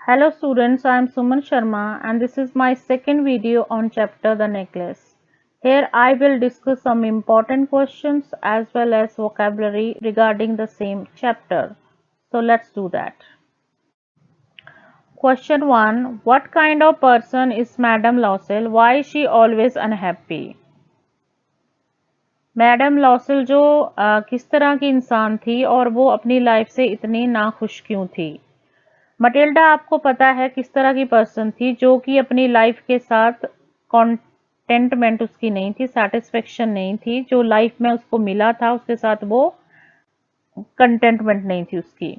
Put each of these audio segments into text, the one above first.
Hello students, I am Suman Sharma and this is my second video on chapter The Necklace. Here I will discuss some important questions as well as vocabulary regarding the same chapter. So let's do that. Question 1. What kind of person is Madame Loisel? Why is she always unhappy? Madam लॉसल जो किस तरह की इंसान थी और वो अपनी life से इतनी नाखुश क्यों थी? मटिल्डा आपको पता है किस तरह की पर्सन थी, जो कि अपनी लाइफ के साथ कॉन्टेंटमेंट उसकी नहीं थी, सेटिस्फेक्शन नहीं थी, जो लाइफ में उसको मिला था उसके साथ वो कंटेंटमेंट नहीं थी उसकी।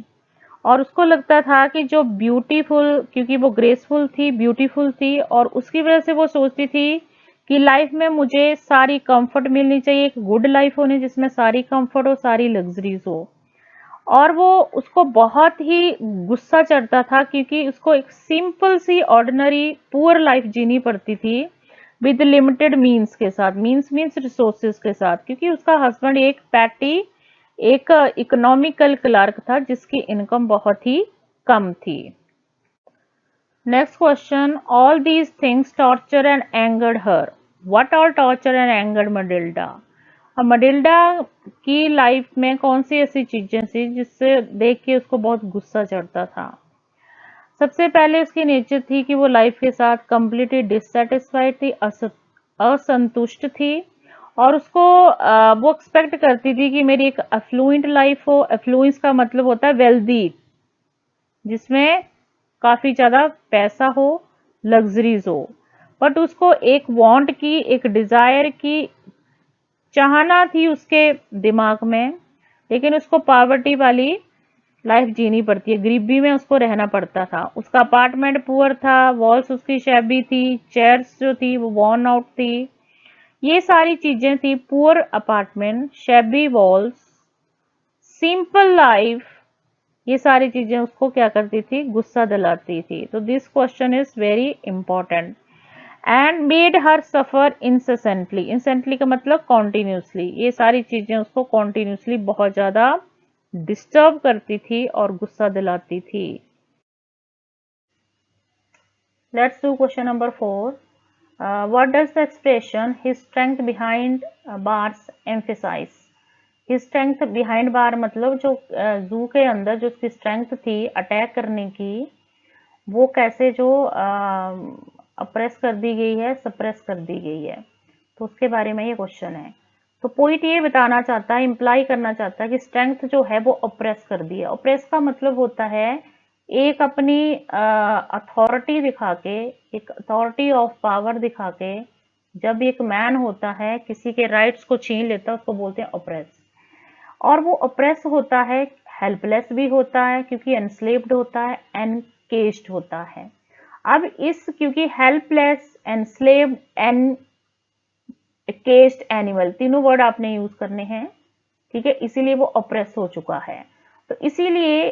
और उसको लगता था कि जो ब्यूटीफुल, क्योंकि वो ग्रेसफुल थी, ब्यूटीफुल थी, और उसकी वजह से वो सोचती थी कि लाइफ में मुझे सारी कंफर्ट मिलनी चाहिए, एक गुड लाइफ होनी जिसमें सारी कंफर्ट हो, सारी लग्जरीज हो। और वो उसको बहुत ही गुस्सा चढ़ता था क्योंकि उसको एक सिंपल सी ऑर्डिनरी पुअर लाइफ जीनी पड़ती थी विद लिमिटेड मीन्स के साथ, मीन्स रिसोर्सेज के साथ, क्योंकि उसका हस्बैंड एक पैटी, एक इकोनॉमिकल क्लर्क था जिसकी इनकम बहुत ही कम थी। Next question, all these things torture and angered her. What all torture and angered Matilda? अब मडिल्डा की लाइफ में कौन सी ऐसी चीजें थी जिससे देख के उसको बहुत गुस्सा चढ़ता था? सबसे पहले उसकी नेचर थी कि वो लाइफ के साथ कंप्लीटली डिससेटिस्फाइड थी, असंतुष्ट थी, और उसको वो एक्सपेक्ट करती थी कि मेरी एक अफ्लुएंट लाइफ हो। अफ्लुएंस का मतलब होता है वेल्दी, जिसमें काफी ज्यादा पैसा हो, लग्जरीज हो। बट उसको एक वांट की, एक डिजायर की चाहना थी उसके दिमाग में, लेकिन उसको पॉवर्टी वाली लाइफ जीनी पड़ती है, गरीबी में उसको रहना पड़ता था। उसका अपार्टमेंट पुअर था, वॉल्स उसकी शैबी थी, चेयर्स जो थी वो वॉर्न आउट थी। ये सारी चीजें थी, poor apartment, shabby walls, simple life, ये सारी चीजें उसको क्या करती थी? गुस्सा दिलाती थी। तो this question is very important. And made her suffer incessantly. Incessantly का मतलब कॉन्टिन्यूसली। ये सारी चीजें उसको कॉन्टिन्यूसली बहुत ज्यादा डिस्टर्ब करती थी और गुस्सा दिलाती थी। Let's do question number 4। What does the expression his strength behind bars emphasise? His strength behind bar मतलब जो जू के अंदर जो उसकी स्ट्रेंथ थी अटैक करने की, वो कैसे जो अप्रेस कर दी गई है, सप्रेस कर दी गई है, तो उसके बारे में ये क्वेश्चन है। तो पॉइंट ये बताना चाहता है, इंप्लाई करना चाहता है कि स्ट्रेंथ जो है वो अप्रेस कर दी है। अप्रेस का मतलब होता है एक अपनी अथॉरिटी दिखा के, एक अथॉरिटी ऑफ पावर दिखा के, जब एक मैन होता है किसी के राइट्स को छीन लेता है, उसको बोलते हैं अप्रेस। और वो अप्रेस होता है, हेल्पलेस भी होता है क्योंकि एनस्लेव्ड होता है, एनकेज्ड होता है। अब इस, क्योंकि हेल्पलेस, एनस्लेव्ड, एनकेज्ड, एनिमल, तीनों वर्ड आपने यूज करने हैं, ठीक है, इसीलिए वो अप्रेस हो चुका है। तो इसीलिए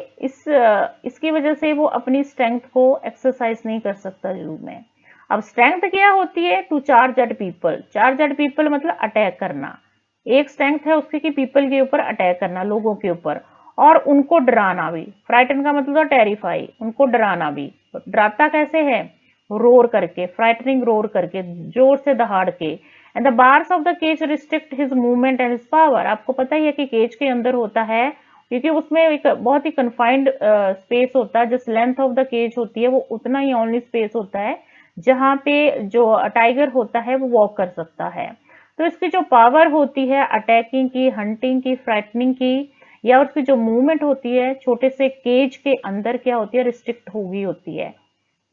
इसकी वजह से वो अपनी स्ट्रेंथ को एक्सरसाइज नहीं कर सकता जू में। अब स्ट्रेंथ क्या होती है? To charge at people. Charge at people मतलब अटैक करना। एक स्ट्रेंथ है उसकी कि पीपल के ऊपर अटैक करना, लोगों के ऊपर, और उनको डराना भी। फ्राइटन का मतलब था टेरिफाई, उनको डराना भी। डराता कैसे है? रोर करके, फ्राइटनिंग रोर करके, जोर से दहाड़ के। And the bars of the cage restrict his movement and his power. आपको पता ही है कि केज के अंदर होता है, क्योंकि उसमें एक बहुत ही कन्फाइंड स्पेस होता है, जिस लेंथ ऑफ द केज होती है वो उतना ही ओनली स्पेस होता है जहां पे जो टाइगर होता है वो वॉक कर सकता है। तो इसकी जो पावर होती है अटैकिंग की, हंटिंग की, फ्राइटनिंग की, या उसकी जो मूवमेंट होती है छोटे से केज के अंदर क्या होती है? रिस्ट्रिक्ट हुई होती है।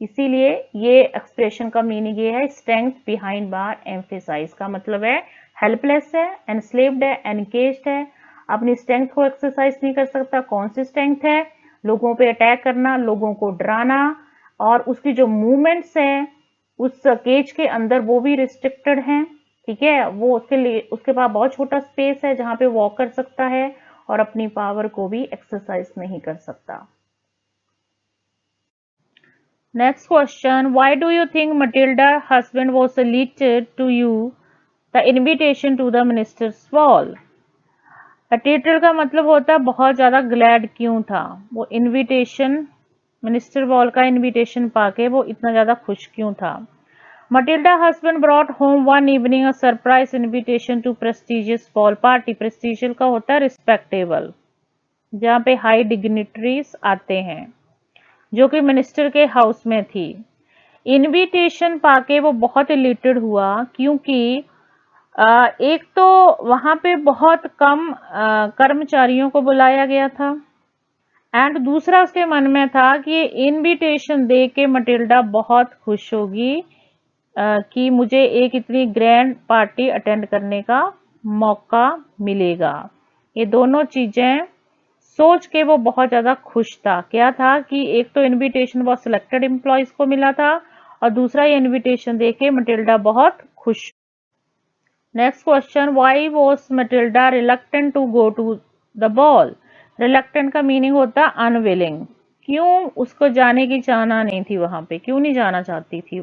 इसीलिए ये एक्सप्रेशन का मीनिंग ये है, स्ट्रेंथ बिहाइंड बार एम्फेसाइज का मतलब है हेल्पलेस है, एनस्लेव्ड है, एनकेज्ड है, अपनी स्ट्रेंथ को एक्सरसाइज नहीं कर सकता। कौन सी स्ट्रेंथ है? लोगों पे अटैक करना, लोगों को डराना, और उसकी जो मूवमेंट्स हैं उस केज के अंदर वो भी रिस्ट्रिक्टेड हैं, ठीक है। वो उसके लिए, उसके पास बहुत छोटा स्पेस है जहां पे वॉक कर सकता है और अपनी पावर को भी एक्सरसाइज नहीं कर सकता। Next question. Why do you think Matilda's husband was letter to you the invitation to the minister's ball? Letter का मतलब होता है बहुत ज्यादा, ग्लैड क्यों था? वो इनविटेशन मिनिस्टर बॉल का इनविटेशन पाके वो इतना ज़्यादा खुश क्यों था? Matilda husband brought home one evening a surprise invitation to prestigious ball party. Prestigious का होता है respectable, जहाँ पे हाई डिग्निटरीज आते हैं, जो कि मिनिस्टर के हाउस में थी। इनविटेशन पाके वो बहुत इलिटेड हुआ, क्योंकि एक तो वहां पे बहुत कम कर्मचारियों को बुलाया गया था, एंड दूसरा उसके मन में था कि इनविटेशन दे के मटिल्डा बहुत खुश होगी कि मुझे एक इतनी ग्रैंड पार्टी अटेंड करने का मौका मिलेगा। ये दोनों चीजें सोच के वो बहुत ज्यादा खुश था। क्या था कि एक तो इनविटेशन वो सिलेक्टेड एम्प्लॉयज को मिला था, और दूसरा ये इनविटेशन देके मटिल्डा बहुत खुश। Next question, why was Matilda reluctant to go to the ball? Reluctant का मीनिंग होता है अनविलिंग। क्यों उसको जाने की चाहना नहीं थी, वहां पे क्यों नहीं जाना चाहती थी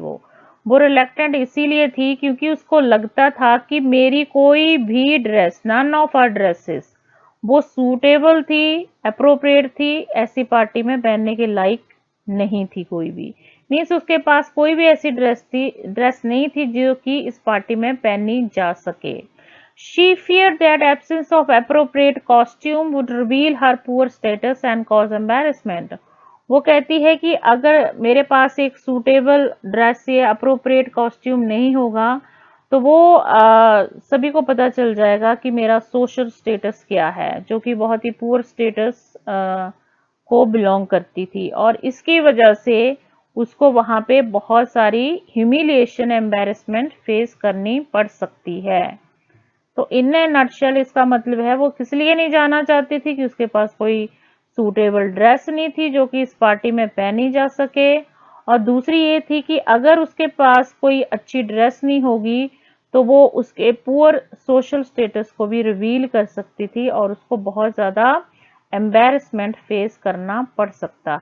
वो रिलक्टेंट इसीलिए थी क्योंकि उसको लगता था कि मेरी कोई भी dress, none of our dresses, वो सूटेबल थी, अप्रोप्रिएट थी, ऐसी पार्टी में पहनने के लायक नहीं थी कोई भी। मीन्स उसके पास कोई भी ऐसी ड्रेस नहीं थी जो कि इस पार्टी में पहनी जा सके। She feared that absence of appropriate costume would reveal her poor status and cause embarrassment. वो कहती है कि अगर मेरे पास एक सूटेबल ड्रेस या अप्रोप्रिएट कॉस्ट्यूम नहीं होगा तो वो सभी को पता चल जाएगा कि मेरा सोशल स्टेटस क्या है, जो कि बहुत ही पुअर स्टेटस को बिलोंग करती थी, और इसकी वजह से उसको वहां पे बहुत सारी ह्यूमिलिएशन, एम्बेरसमेंट फेस करनी पड़ सकती है। तो इन ए नटशेल इसका मतलब है वो किस लिए नहीं जाना चाहती थी कि उसके पास कोई सूटेबल ड्रेस नहीं थी जो कि इस पार्टी में पहनी जा सके, और दूसरी ये थी कि अगर उसके पास कोई अच्छी ड्रेस नहीं होगी तो वो उसके पुअर सोशल स्टेटस को भी रिवील कर सकती थी और उसको बहुत ज्यादा एम्बेरसमेंट फेस करना पड़ सकता।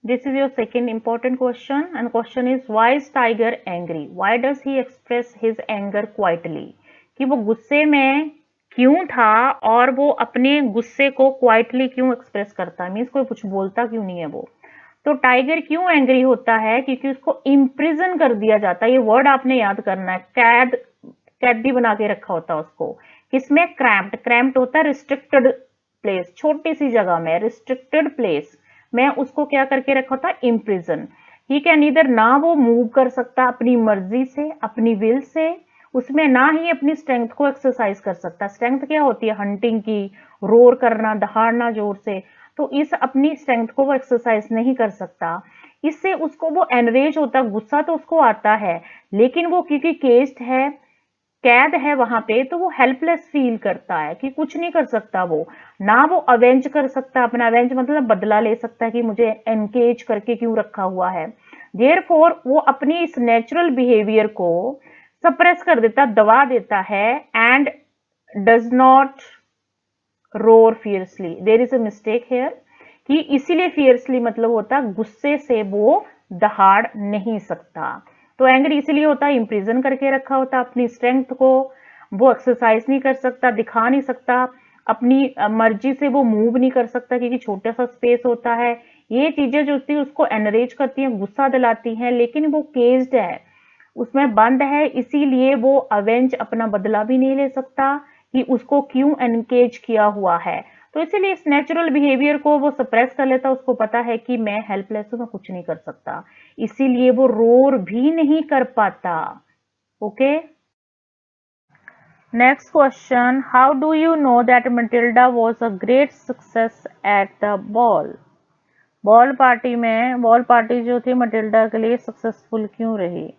This is your second important question, and question is, why is Tiger angry? Why does he express his anger quietly? कि वो गुस्से में क्यों था और वो अपने गुस्से को क्वाइटली क्यों एक्सप्रेस करता है, मीन्स कोई कुछ बोलता क्यों नहीं है वो। तो टाइगर क्यों एंग्री होता है? क्योंकि उसको इम्प्रिजन कर दिया जाता है। ये वर्ड आपने याद करना है, कैदी बना के रखा होता है उसको। किसमें? क्रैम्प्ड। क्रैम्प्ड होता है रिस्ट्रिक्टेड प्लेस, छोटी सी जगह में, रिस्ट्रिक्टेड प्लेस में उसको क्या करके रखा होता है? इम्प्रिजन। ही कैन इधर, ना वो मूव कर सकता अपनी मर्जी से, अपनी विल से, उसमें ना ही अपनी स्ट्रेंथ को एक्सरसाइज कर सकता। स्ट्रेंथ क्या होती है? हंटिंग की, रोर करना, दहाड़ना जोर से। तो इस अपनी स्ट्रेंथ को वो एक्सरसाइज नहीं कर सकता। इससे उसको वो एनरेज होता, गुस्सा तो उसको आता है, लेकिन वो क्योंकि केस्ड है, कैद है वहां पे, तो वो हेल्पलेस फील करता है कि कुछ नहीं कर सकता वो। ना वो अवेंज कर सकता, अपना अवेंज मतलब बदला ले सकता है कि मुझे एनकेज करके क्यों रखा हुआ है। देयरफॉर वो अपनी इस नेचुरल बिहेवियर को सप्रेस कर देता, दबा देता है, and does not roar fiercely. There is a mistake here, कि इसीलिए फियर्सली मतलब होता गुस्से से वो दहाड़ नहीं सकता। तो एंग्री इसीलिए होता है, इंप्रिजन करके रखा होता अपनी स्ट्रेंथ को, वो एक्सरसाइज नहीं कर सकता, दिखा नहीं सकता, अपनी मर्जी से वो मूव नहीं कर सकता क्योंकि छोटा सा स्पेस होता है। ये चीजें जो होती है उसको एनरेज करती हैं, गुस्सा दिलाती हैं, लेकिन वो केज्ड है, उसमें बंद है, इसीलिए वो अवेंज, अपना बदला भी नहीं ले सकता कि उसको क्यों एनकेज किया हुआ है। तो इसीलिए इस नेचुरल बिहेवियर को वो सप्रेस कर लेता, उसको पता है कि मैं हेल्पलेस हूं, मैं कुछ नहीं कर सकता, इसीलिए वो रोर भी नहीं कर पाता। Okay, next question, how do you know that Matilda was a great success at the ball? Ball party में, बॉल पार्टी जो थी मटिल्डा के लिए सक्सेसफुल क्यों रही?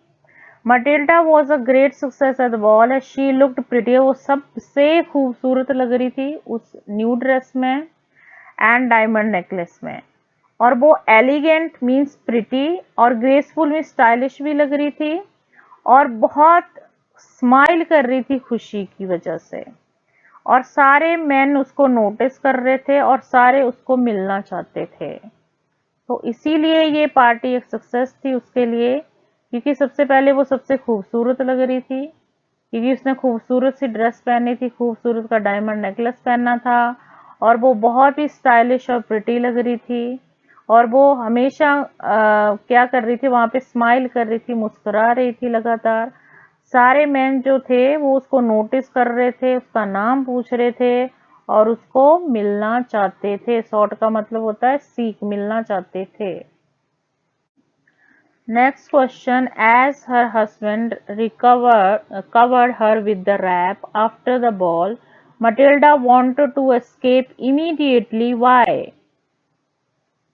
Matilda was a great success at the ball, she looked pretty, वो सबसे खूबसूरत लग रही थी उस न्यू ड्रेस में एंड डायमंड नेकलेस में, और वो एलिगेंट मीन्स प्रिटी और ग्रेसफुल मीन्स स्टाइलिश भी लग रही थी, और बहुत स्माइल कर रही थी खुशी की वजह से, और सारे मेन उसको नोटिस कर रहे थे और सारे उसको मिलना चाहते थे। तो इसीलिए ये पार्टी एक सक्सेस थी उसके लिए, क्योंकि सबसे पहले वो सबसे खूबसूरत लग रही थी, क्योंकि उसने खूबसूरत सी ड्रेस पहनी थी, खूबसूरत का डायमंड नेकलेस पहना था, और वो बहुत ही स्टाइलिश और प्रिटी लग रही थी। और वो हमेशा क्या कर रही थी, वहां पे स्माइल कर रही थी, मुस्कुरा रही थी लगातार। सारे मैन जो थे वो उसको नोटिस कर रहे थे, उसका नाम पूछ रहे थे और उसको मिलना चाहते थे। सॉर्ट का मतलब होता है सीक, मिलना चाहते थे। Next question. As her husband covered her with the wrap after the ball, Matilda wanted to escape immediately. Why?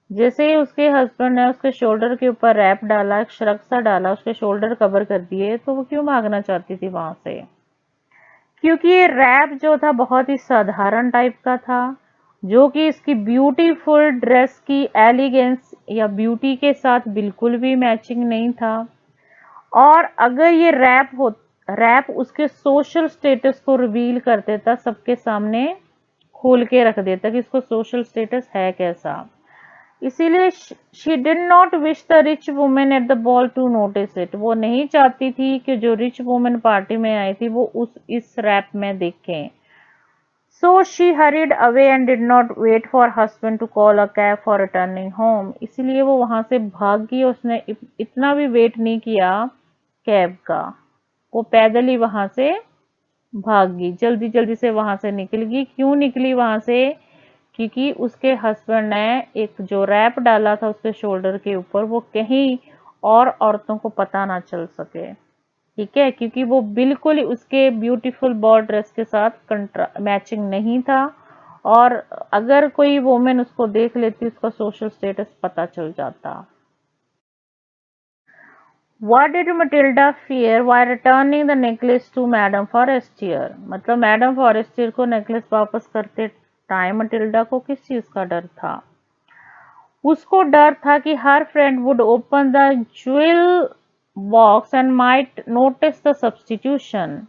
जैसे ही उसके हस्बैंड ने उसके शोल्डर के ऊपर रैप डाला, एक श्रग सा डाला, उसके शोल्डर कवर कर दिए, तो वो क्यों भागना चाहती थी वहां से? क्योंकि ये रैप जो था बहुत ही साधारण टाइप का था, जो कि इसकी ब्यूटीफुल ड्रेस की एलिगेंस या ब्यूटी के साथ बिल्कुल भी मैचिंग नहीं था। और अगर ये रैप उसके सोशल स्टेटस को रिवील कर देता, सबके सामने खोल के रख देता कि इसको सोशल स्टेटस है कैसा। इसीलिए she did not wish the rich women at the ball to notice it. वो नहीं चाहती थी कि जो रिच वुमेन पार्टी में आई थी वो इस रैप में देखें। So she hurried away and did not wait for husband to call a cab for returning home. इसलिए वो वहां से भाग गई, उसने इतना भी वेट नहीं किया कैब का, वो पैदल ही वहां से भाग गई, जल्दी जल्दी से वहां से निकल गई। क्यों निकली वहां से? क्योंकि उसके हस्बैंड ने एक जो रैप डाला था उसके शोल्डर के ऊपर, वो कहीं और औरतों को पता ना चल सके। ठीक है, क्योंकि वो बिल्कुल उसके ब्यूटीफुल बॉल ड्रेस के साथ मैचिंग नहीं था, और अगर कोई वोमेन उसको देख लेती उसका सोशल स्टेटस पता चल जाता। What did Matilda fear while returning the necklace to Madame Forestier? मतलब मैडम फॉरेस्टियर को नेकलेस वापस करते टाइम मटिल्डा को किस चीज का डर था? उसको डर था कि हर friend would open the jewel box and might notice the substitution.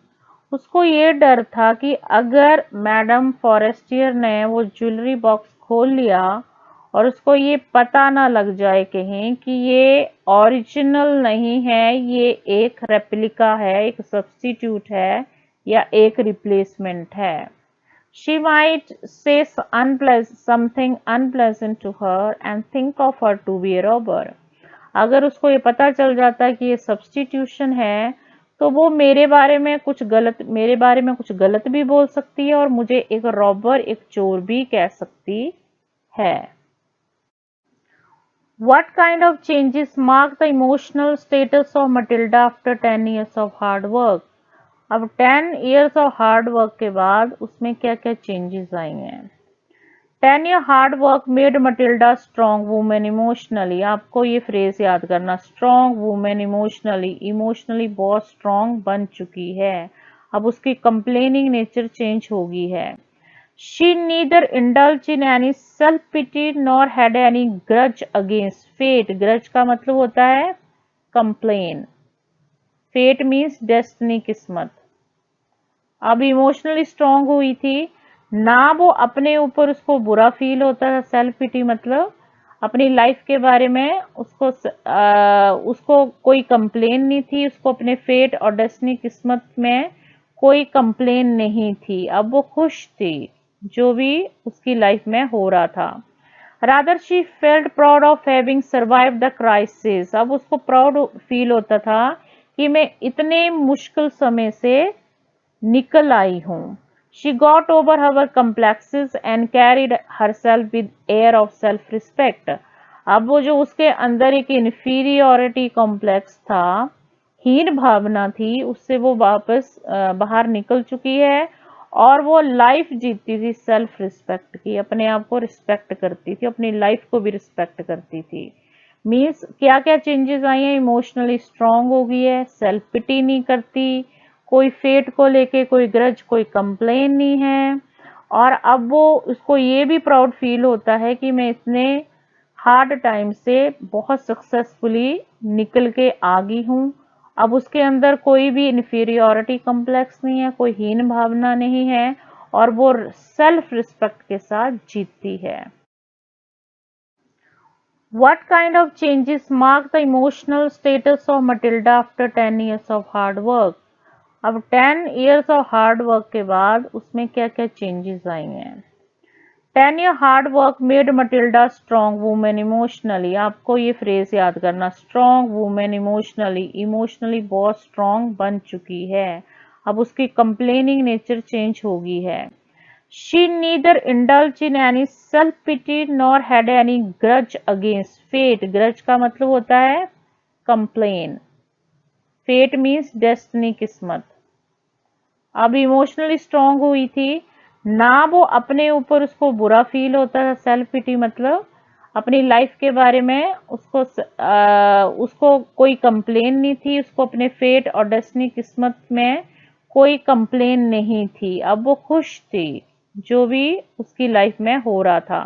उसको ये डर था कि अगर मैडम फॉरेस्टियर ने वो ज्वेलरी बॉक्स खोल लिया और उसको ये पता ना लग जाए कहीं कि ये ओरिजिनल नहीं है, ये एक रेप्लिका है, एक सब्स्टिट्यूट है या एक रिप्लेसमेंट है। She might say something unpleasant to her and think of her to be a robber. अगर उसको ये पता चल जाता कि ये सब्स्टिट्यूशन है, तो वो मेरे बारे में कुछ गलत भी बोल सकती है और मुझे एक रॉबर, एक चोर भी कह सकती है। What kind of changes mark the emotional status of Matilda after 10 years of hard work? अब 10 years of hard work के बाद उसमें क्या क्या चेंजेस आई हैं? 10 year hard work made Matilda strong women emotionally. आपको ये फ्रेज याद करना, स्ट्रॉन्ग वुमेन इमोशनली, इमोशनली बहुत स्ट्रॉन्ग बन चुकी है। अब उसकी कंप्लेनिंग नेचर चेंज हो गई है। She neither indulge in any self pity nor had any grudge against fate. Grudge का मतलब होता है कंप्लेन, फेट मीन्स डेस्टिनी, किस्मत। अब इमोशनली स्ट्रांग हुई थी ना, वो अपने ऊपर उसको बुरा फील होता था। सेल्फ पिटी मतलब अपनी लाइफ के बारे में उसको कोई कंप्लेन नहीं थी, उसको अपने फेट और डेस्टिनी, किस्मत में कोई कंप्लेन नहीं थी। अब वो खुश थी जो भी उसकी लाइफ में हो रहा था। Rather she felt proud of having survive the crisis. अब उसको प्राउड फील होता था कि मैं इतने मुश्किल समय से निकल आई हूँ। She got over her complexes and carried herself with air of self respect. अब वो जो उसके अंदर एक इन्फीरियोरिटी कॉम्प्लेक्स था, हीन भावना थी, उससे वो वापस बाहर निकल चुकी है और वो लाइफ जीती थी सेल्फ रिस्पेक्ट की, अपने आप को रिस्पेक्ट करती थी, अपनी लाइफ को भी रिस्पेक्ट करती थी। मीन्स क्या क्या चेंजेस आई हैं? इमोशनली स्ट्रांग हो गई है, सेल्फ पिटी नहीं करती, कोई फेट को लेके कोई ग्रज, कोई कंप्लेन नहीं है, और अब वो उसको ये भी प्राउड फील होता है कि मैं इतने हार्ड टाइम से बहुत सक्सेसफुली निकल के आ गई हूँ। अब उसके अंदर कोई भी इन्फीरियोरिटी कॉम्प्लेक्स नहीं है, कोई हीन भावना नहीं है, और वो सेल्फ रिस्पेक्ट के साथ जीतती है। What kind of changes mark the emotional status of Matilda after 10 years of hard work? अब 10 years of हार्ड वर्क के बाद उसमें क्या क्या चेंजेस आई हैं? 10 year hard work made Matilda strong women emotionally. आपको ये फ्रेज याद करना, स्ट्रॉन्ग वुमेन इमोशनली, इमोशनली बहुत स्ट्रॉन्ग बन चुकी है, अब उसकी कंप्लेनिंग नेचर चेंज हो गई है। She neither indulge in any self pity nor had any grudge against fate. Grudge का मतलब होता है कंप्लेन, फेट मीन्स डेस्टिनी, किस्मत। अब इमोशनली स्ट्रांग हुई थी ना, वो अपने ऊपर उसको बुरा फील होता था। सेल्फ पिटी मतलब अपनी लाइफ के बारे में उसको कोई कंप्लेन नहीं थी, उसको अपने फेट और डेस्टिनी, किस्मत में कोई कंप्लेन नहीं थी। अब वो खुश थी जो भी उसकी लाइफ में हो रहा था।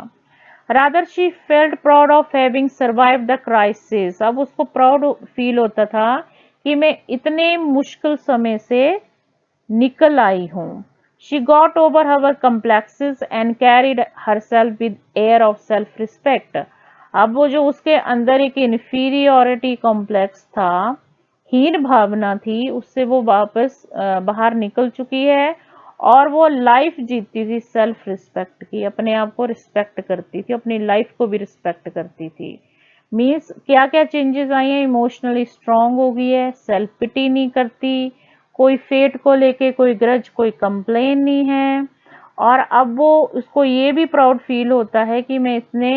Rather she felt proud of having survive the crisis. अब उसको प्राउड फील होता था कि मैं इतने मुश्किल समय से निकल आई हूँ। She got over her complexes and carried herself with air of self respect. अब वो जो उसके अंदर एक इन्फीरियोरिटी कॉम्प्लेक्स था, हीन भावना थी, उससे वो वापस बाहर निकल चुकी है और वो लाइफ जीती थी सेल्फ रिस्पेक्ट की, अपने आप को रिस्पेक्ट करती थी, अपनी लाइफ को भी रिस्पेक्ट करती थी। मीन्स क्या क्या चेंजेस आई हैं, इमोशनली स्ट्रांग हो गई है, सेल्फ पिटी नहीं करती, कोई फेट को लेके कोई ग्रज, कोई कंप्लेन नहीं है, और अब वो उसको ये भी प्राउड फील होता है कि मैं इतने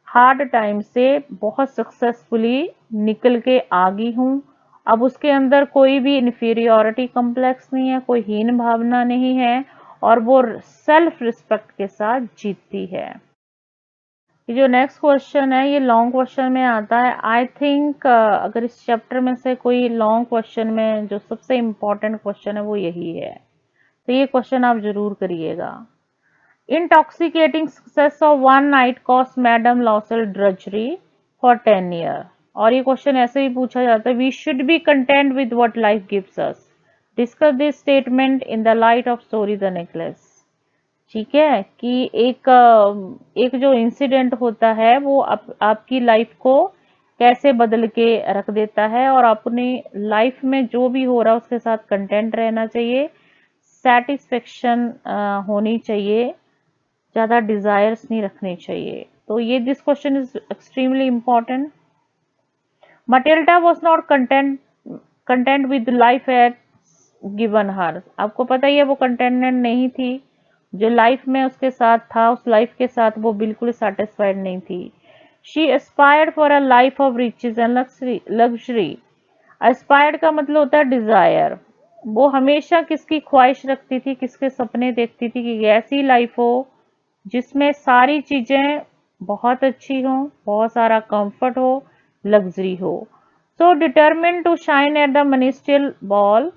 हार्ड टाइम से बहुत सक्सेसफुली निकल के आ गई हूँ। अब उसके अंदर कोई भी इन्फीरियोरिटी कॉम्प्लेक्स नहीं है, कोई हीन भावना नहीं है, और वो सेल्फ रिस्पेक्ट के साथ जीतती है। ये जो नेक्स्ट क्वेश्चन है ये लॉन्ग क्वेश्चन में आता है। आई थिंक अगर इस चैप्टर में से कोई लॉन्ग क्वेश्चन में जो सबसे इम्पोर्टेंट क्वेश्चन है वो यही है, तो ये क्वेश्चन आप जरूर करिएगा। Intoxicating success of one night cost madam लॉसल drudgery for 10 years। और ये क्वेश्चन ऐसे भी पूछा जाता है, we should be content with what life gives us, discuss this statement in the light of story the necklace. ठीक है, कि एक जो इंसिडेंट होता है वो आपकी लाइफ को कैसे बदल के रख देता है, और अपनी लाइफ में जो भी हो रहा है उसके साथ कंटेंट रहना चाहिए, सेटिस्फेक्शन होनी चाहिए, ज्यादा डिजायर्स नहीं रखने चाहिए। तो ये this question is extremely important. Matilda was not content with life at given her. आपको पता ही है वो कंटेंटेड नहीं थी, जो लाइफ में उसके साथ था उस लाइफ के साथ वो बिल्कुल सेटिस्फाइड नहीं थी। She aspired for a life of riches and luxury. Aspired का मतलब होता है डिजायर। वो हमेशा किसकी ख्वाहिश रखती थी, किसके सपने देखती थी कि ऐसी लाइफ हो जिसमें सारी चीजें बहुत अच्छी हो, बहुत सारा कंफर्ट हो, लग्जरी हो। So determine to shine at the ministerial ball.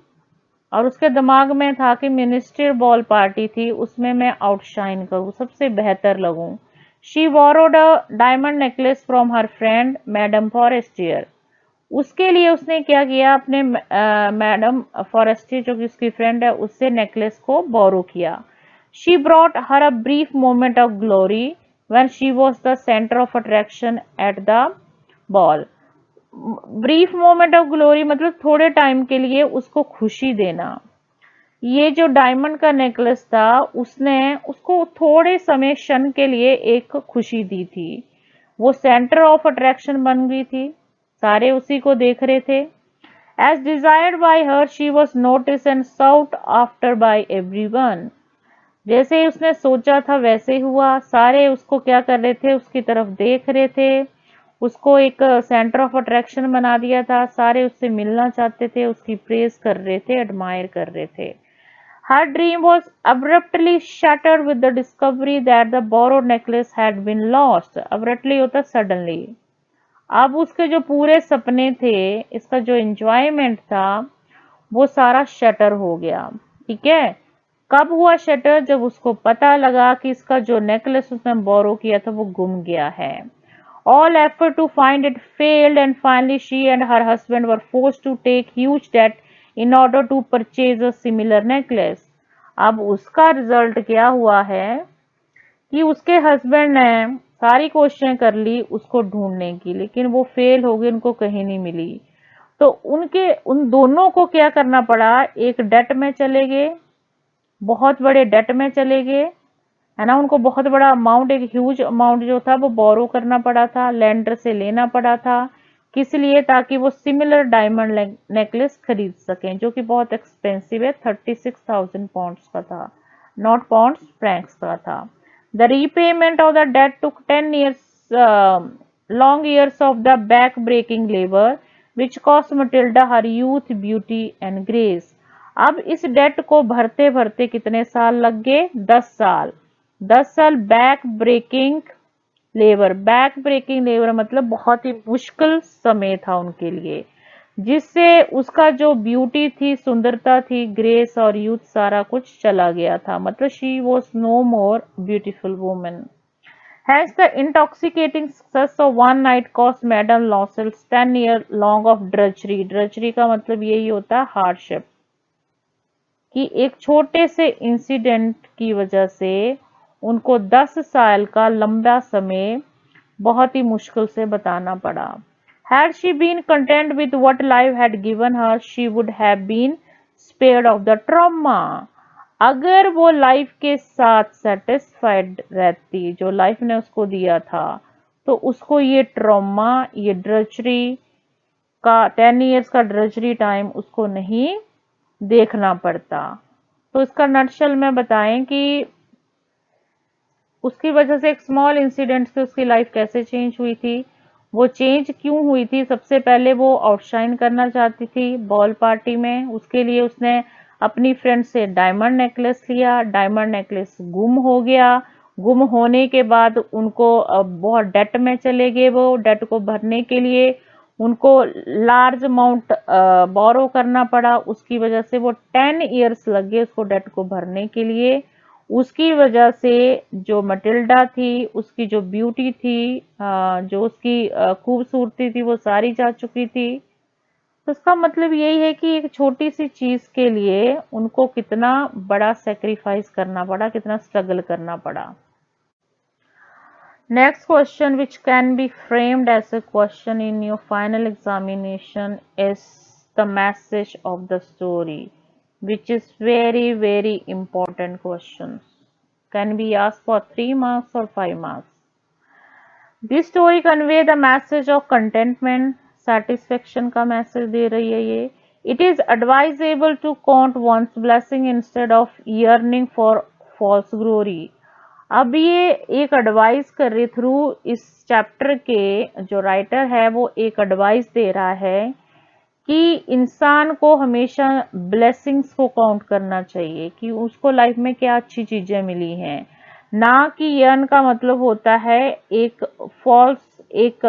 और उसके दिमाग में था कि मिनिस्ट्रियल बॉल पार्टी थी, उसमें मैं आउटशाइन करूं, सबसे बेहतर लगूं। She borrowed a diamond necklace from her friend madam Forestier. उसके लिए उसने क्या किया, अपने मैडम फॉरेस्टियर जो कि उसकी फ्रेंड है उससे नेकलेस को बोरो किया। She brought her a brief moment of glory when she was the centre of attraction eight the ball. Brief moment of glory मतलब थोड़े टाइम के लिए उसको खुशी देना। ये जो डायमंड का नेकलेस था उसने उसको थोड़े समय क्षण के लिए एक खुशी दी थी, वो सेंटर ऑफ अट्रैक्शन बन गई थी, सारे उसी को देख रहे थे। As desired by her she was notice and sought after by everyone. जैसे ही उसने सोचा था वैसे ही हुआ, सारे उसको क्या कर रहे थे, उसकी तरफ देख रहे थे, उसको एक सेंटर ऑफ अट्रैक्शन बना दिया था, सारे उससे मिलना चाहते थे, उसकी प्रेज कर रहे थे, एडमायर कर रहे थे। Her dream was abruptly shattered with the discovery that the borrowed necklace had been lost. Abruptly होता सडनली। अब उसके जो पूरे सपने थे, इसका जो एंजॉयमेंट था वो सारा शटर हो गया। ठीक है, कब हुआ शटर, जब उसको पता लगा कि इसका जो नेकलेस उसने बोरो किया था वो गुम गया है। All effort to find it failed and finally she and her husband were forced to take huge debt in order to purchase a similar necklace। अब उसका रिजल्ट क्या हुआ है कि उसके हस्बैंड ने सारी कोशिशें कर ली उसको ढूंढने की, लेकिन वो फेल हो गई, उनको कहीं नहीं मिली। तो उन दोनों को क्या करना पड़ा, एक डेट में चले गए, बहुत बड़े डेट में चले गए, है ना। उनको बहुत बड़ा अमाउंट, एक ह्यूज अमाउंट जो था वो बोरो करना पड़ा था, लेंडर से लेना पड़ा था। किस लिए? ताकि वो सिमिलर डायमंड नेकलेस खरीद सकें, जो कि बहुत एक्सपेंसिव है, 36,000 पाउंड्स का था, नॉट पाउंड्स, फ्रैंक्स का था। The repayment of the debt took 10 years, long years of the back-breaking labor, which cost Matilda her youth, beauty and grace. अब इस डेट को भरते भरते कितने साल लग गए? 10 साल। 10 साल back breaking labour. Back breaking labour मतलब बहुत ही मुश्किल समय था उनके लिए, जिससे उसका जो ब्यूटी थी, सुंदरता थी, ग्रेस और यूथ सारा कुछ चला गया था। मतलब she was no more beautiful woman. Hence, the intoxicating success of one night cost Madame Loisels 10 years long of drudgery. Drudgery का मतलब यही होता है हार्डशिप, कि एक छोटे से इंसिडेंट की वजह से उनको 10 साल का लंबा समय बहुत ही मुश्किल से बताना पड़ा। Had she been content with what life had given her, she would have been spared of the trauma. अगर वो लाइफ के साथ सेटिस्फाइड रहती जो लाइफ ने उसको दिया था, तो उसको ये ट्रॉमा, ये ड्रजरी का 10 years का ड्रजरी टाइम उसको नहीं देखना पड़ता। तो इसका नटशल में बताएं कि उसकी वजह से एक स्मॉल इंसिडेंट से उसकी लाइफ कैसे चेंज हुई थी, वो चेंज क्यों हुई थी। सबसे पहले वो आउटशाइन करना चाहती थी बॉल पार्टी में, उसके लिए उसने अपनी फ्रेंड से डायमंड नेकलेस लिया। डायमंड नेकलेस गुम हो गया। गुम होने के बाद उनको बहुत डेट में चले गए। वो डेट को भरने के लिए उनको लार्ज अमाउंट बोरो करना पड़ा। उसकी वजह से वो 10 years लग गए उसको डेट को भरने के लिए। उसकी वजह से जो मटिल्डा थी, उसकी जो ब्यूटी थी, जो उसकी खूबसूरती थी, वो सारी जा चुकी थी। तो इसका मतलब यही है कि एक छोटी सी चीज के लिए उनको कितना बड़ा सेक्रीफाइस करना पड़ा, कितना स्ट्रगल करना पड़ा। Next question, which can be framed as a question in your final examination, is the message of the story, which is very, very important questions. Can be asked for 3 marks or 5 marks. This story convey the message of contentment, satisfaction का message दे रही है ये. It is advisable to count one's blessing instead of yearning for false glory. अब ये एक advice कर रही, through इस चैप्टर के जो राइटर है वो एक एडवाइस दे रहा है कि इंसान को हमेशा ब्लेसिंग्स को काउंट करना चाहिए, कि उसको लाइफ में क्या अच्छी चीजें मिली हैं, ना कि यर्न का मतलब होता है एक फॉल्स, एक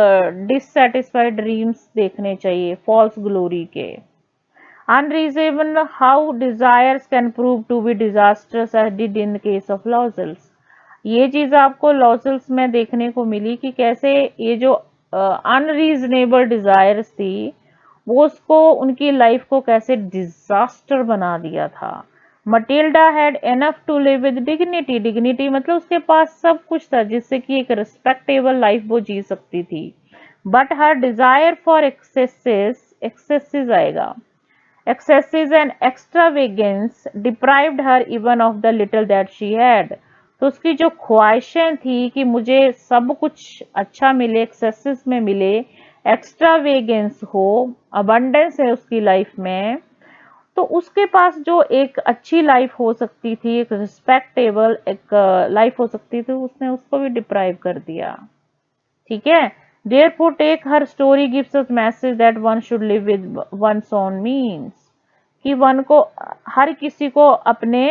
डिससेटिस्फाइड ड्रीम्स देखने चाहिए, फॉल्स ग्लोरी के। Unreasonable how desires can prove to be disastrous as did in the case of Lozells. ये चीज आपको लॉजल्स में देखने को मिली कि कैसे ये जो अनरीजनेबल डिजायर्स थी वो उसको, उनकी लाइफ को कैसे डिजास्टर बना दिया था। Matilda had enough to live with dignity. Dignity मतलब उसके पास सब कुछ था जिससे कि एक रिस्पेक्टेबल लाइफ वो जी सकती थी। But her desire for axes आएगा, excesses and extravagance deprived her even of the little that she had. तो उसकी जो ख्वाहिशें थी कि मुझे सब कुछ अच्छा मिले, एक्सेसेस में मिले, एक्स्ट्रावेगेंस हो, अबंडेंस है उसकी लाइफ में, तो उसके पास जो एक अच्छी लाइफ हो सकती थी, एक रिस्पेक्टेबल एक लाइफ हो सकती थी, उसने उसको भी डिप्राइव कर दिया। ठीक है। Therefore, take her story gives us message that one should live with one's own means. कि वन को, हर किसी को अपने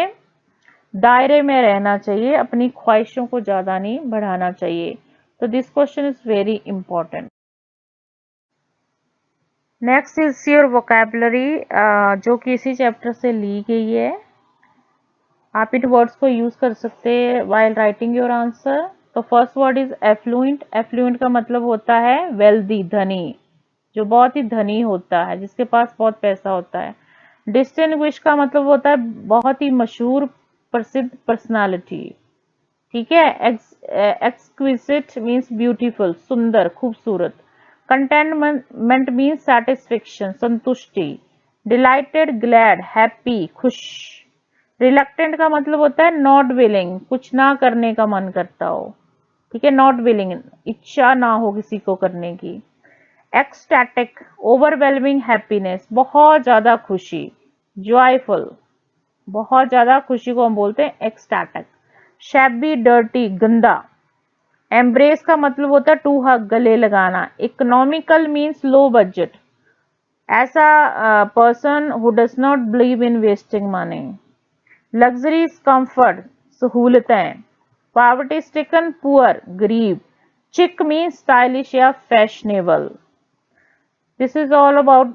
दायरे में रहना चाहिए, अपनी ख्वाहिशों को ज्यादा नहीं बढ़ाना चाहिए। तो this question is very important. Next is your vocabulary, जो कि इसी चैप्टर से ली गई है। आप इन वर्ड्स को यूज कर सकते हैं वाइल राइटिंग योर आंसर। तो first word is affluent. Affluent का मतलब होता है वेल्दी, धनी, जो बहुत ही धनी होता है, जिसके पास बहुत पैसा होता है। डिस्टिंग्विश का मतलब होता है बहुत ही मशहूर, प्रसिद्ध पर्सनालिटी। ठीक है। एक्सक्विजिट मीन्स ब्यूटीफुल, सुंदर, खूबसूरत। कंटेनमेंट मीन्स सेटिस्फेक्शन, संतुष्टि। डिलाइटेड, ग्लैड, हैप्पी, खुश। रिलक्टेंट का मतलब होता है नॉट विलिंग, कुछ ना करने का मन करता हो, ठीक है, नॉट विलिंग, इच्छा ना हो किसी को करने की। एक्सटैटिक, ओवरवेलमिंग हैप्पीनेस, बहुत ज्यादा खुशी, जॉयफुल, बहुत ज्यादा खुशी को हम बोलते हैं एक्सटैटिक। शैबी, डर्टी, गंदा। एम्ब्रेस का मतलब होता है टू हग, गले लगाना। इकोनॉमिकल मीन्स लो बजट, ऐसा person who does not believe in wasting money. Luxuries, comfort, सहूलतें। पॉवर्टी स्टिकन, पुअर, गरीब। चिक मीन्स स्टाइलिश या fashionable. This is all about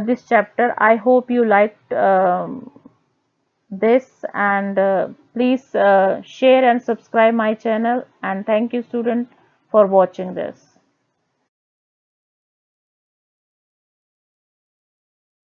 this chapter. I hope you liked this, and please share and subscribe my channel, and thank you student for watching this.